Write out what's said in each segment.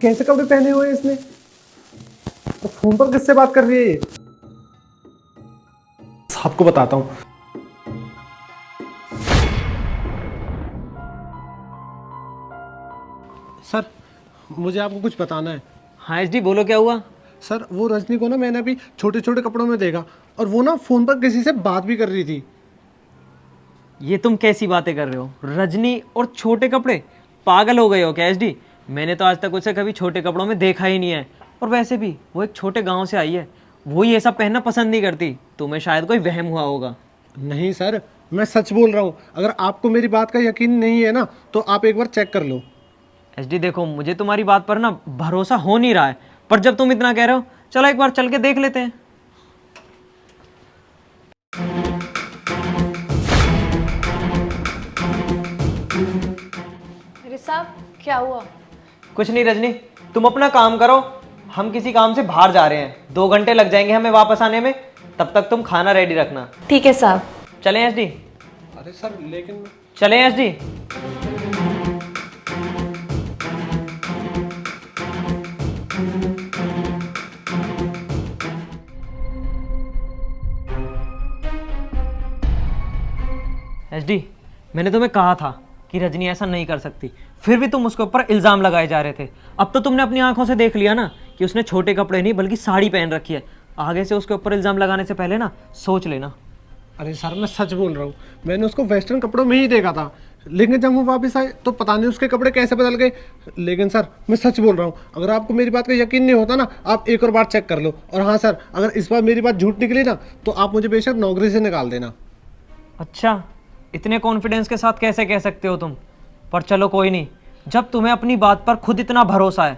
कैसे कपड़े पहने हुए हैं इसने? तो फोन पर किससे बात कर रही है ये? आपको बताता हूँ। सर, मुझे आपको कुछ बताना है। हाँ एसडी बोलो, क्या हुआ? सर, वो रजनी को ना मैंने अभी छोटे छोटे कपड़ों में देखा, और वो ना फोन पर किसी से बात भी कर रही थी। ये तुम कैसी बातें कर रहे हो? रजनी और छोटे कपड़े? पागल हो गए हो क्या एसडी? मैंने तो आज तक उसे कभी छोटे कपड़ों में देखा ही नहीं है। और वैसे भी वो एक छोटे गांव से आई है, वो ये सब पहनना पसंद नहीं करती। तुम्हें शायद कोई वहम हुआ होगा। नहीं सर, मैं सच बोल रहा हूँ। अगर आपको मेरी बात का यकीन नहीं है ना, तो आप एक बार चेक कर लो। एसडी देखो, मुझे तुम्हारी बात पर ना भरोसा हो नहीं रहा है, पर जब तुम इतना कह रहे हो, चलो एक बार चल के देख लेते हैं। अरे साहब, क्या हुआ? कुछ नहीं रजनी, तुम अपना काम करो। हम किसी काम से बाहर जा रहे हैं, 2 घंटे लग जाएंगे हमें वापस आने में। तब तक तुम खाना रेडी रखना। ठीक है साहब। चलें एसडी? अरे सर, लेकिन चलें एसडी? एसडी, मैंने तुम्हें कहा था कि रजनी ऐसा नहीं कर सकती, फिर भी तुम उसके ऊपर इल्ज़ाम लगाए जा रहे थे। अब तो तुमने अपनी आंखों से देख लिया ना कि उसने छोटे कपड़े नहीं बल्कि साड़ी पहन रखी है। आगे से उसके ऊपर इल्ज़ाम लगाने से पहले ना सोच लेना। अरे सर, मैं सच बोल रहा हूँ। मैंने उसको वेस्टर्न कपड़ों में ही देखा था, लेकिन जब वो वापस आए तो पता नहीं उसके कपड़े कैसे बदल गए। लेकिन सर, मैं सच बोल रहा हूँ। अगर आपको मेरी बात का यकीन नहीं होता ना, आप एक और बार चेक कर लो। और हाँ सर, अगर इस बार मेरी बात झूठ निकली ना, तो आप मुझे बेशक नौकरी से निकाल देना। अच्छा, इतने कॉन्फिडेंस के साथ कैसे कह सकते हो तुम? पर चलो कोई नहीं, जब तुम्हें अपनी बात पर खुद इतना भरोसा है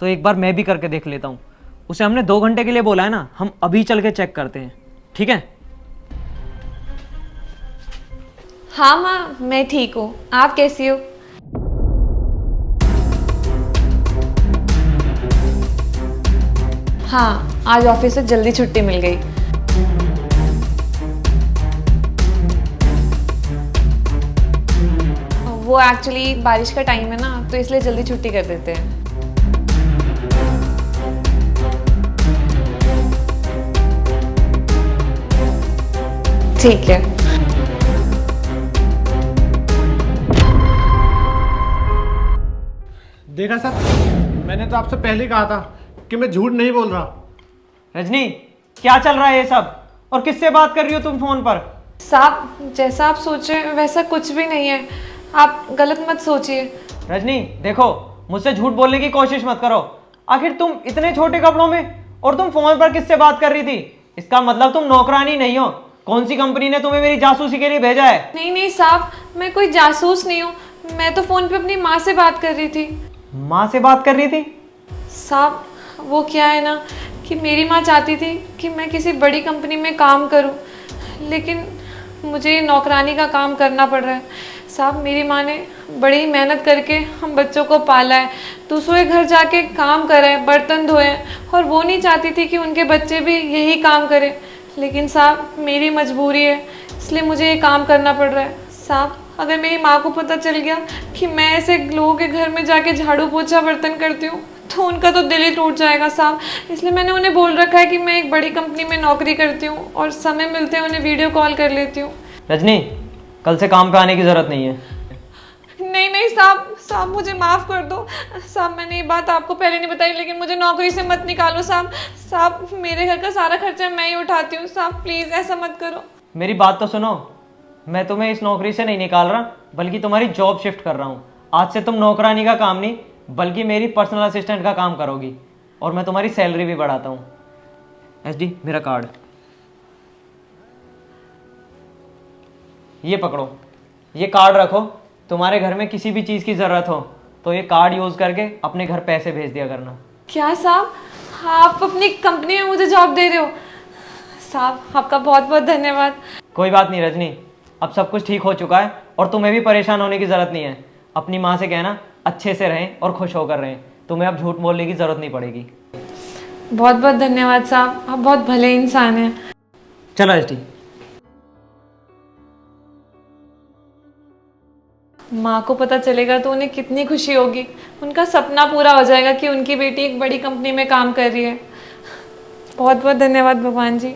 तो एक बार मैं भी करके देख लेता हूँ। उसे हमने 2 घंटे के लिए बोला है ना, हम अभी चल के चेक करते हैं, ठीक है? हाँ माँ, मैं ठीक हूँ। आप कैसी हो? हाँ, आज ऑफिस से जल्दी छुट्टी मिल गई। वो एक्चुअली बारिश का टाइम है ना, तो इसलिए जल्दी छुट्टी कर देते हैं। ठीक है। देखा सर, मैंने तो आपसे पहले ही कहा था कि मैं झूठ नहीं बोल रहा। रजनी, क्या चल रहा है ये सब? और किससे बात कर रही हो तुम फोन पर? साहब, जैसा आप सोचे वैसा कुछ भी नहीं है। आप गलत मत सोचिए। रजनी देखो, मुझसे झूठ बोलने की कोशिश मत करो। आखिर तुम इतने छोटे कपड़ों में, और तुम फोन पर किससे बात कर रही थी? इसका मतलब तुम नौकरानी नहीं हो। कौन सी कंपनी ने तुम्हें मेरी जासूसी के लिए भेजा है? नहीं नहीं साहब, मैं कोई जासूस नहीं हूँ। मैं तो फ़ोन पे अपनी माँ से बात कर रही थी। माँ से बात कर रही थी? साहब, वो क्या है ना कि मेरी माँ चाहती थी कि मैं किसी बड़ी कंपनी में काम करूँ, लेकिन मुझे ये नौकरानी का काम करना पड़ रहा है। साहब, मेरी माँ ने बड़ी ही मेहनत करके हम बच्चों को पाला है, दूसरों के घर जाके काम करा है, बर्तन धोए हैं, और वो नहीं चाहती थी कि उनके बच्चे भी यही काम करें। लेकिन साहब, मेरी मजबूरी है, इसलिए मुझे ये काम करना पड़ रहा है। साहब, अगर मेरी माँ को पता चल गया कि मैं ऐसे लोगों के घर में जाके झाड़ू पोछा बर्तन करती हूँ, तो उनका तो दिल ही टूट जाएगा साहब। इसलिए मैंने उन्हें बोल रखा है कि मैं एक बड़ी कंपनी में नौकरी करती हूँ और समय मिलते हैं उन्हें वीडियो कॉल कर लेती हूँ। रजनी, कल से काम पे आने की जरूरत नहीं है। नहीं नहीं साहब, साहब मुझे माफ़ कर दो। साहब, मैंने ये बात आपको पहले नहीं बताई, लेकिन मुझे नौकरी से मत निकालो साहब। साहब, मेरे घर का सारा खर्चा मैं ही उठाती हूँ साहब, प्लीज़ ऐसा मत करो। मेरी बात तो सुनो, मैं तुम्हें इस नौकरी से नहीं निकाल रहा, बल्कि तुम्हारी जॉब शिफ्ट कर रहा हूँ। आज से तुम नौकरानी का काम नहीं, बल्कि मेरी पर्सनल असिस्टेंट का काम करोगी, और मैं तुम्हारी सैलरी भी बढ़ाता हूँ। एसडी, मेरा कार्ड ये पकड़ो। ये कार्ड रखो, तुम्हारे घर में किसी भी चीज़ की ज़रूरत हो तो ये कार्ड यूज़ करके अपने घर पैसे भेज दिया करना। क्या साहब, आप अपनी कंपनी में मुझे जॉब दे रहे हो? साहब, आपका बहुत बहुत धन्यवाद। कोई बात नहीं रजनी, अब सब कुछ ठीक हो चुका है और तुम्हें भी परेशान होने की ज़रूरत नहीं है। अपनी माँ से कहना अच्छे से रहें और खुश होकर रहें। तुम्हें अब झूठ बोलने की ज़रूरत नहीं पड़ेगी। बहुत बहुत धन्यवाद साहब, आप बहुत भले इंसान हैं। चलो एसडी। माँ को पता चलेगा तो उन्हें कितनी खुशी होगी। उनका सपना पूरा हो जाएगा कि उनकी बेटी एक बड़ी कंपनी में काम कर रही है। बहुत बहुत धन्यवाद भगवान जी।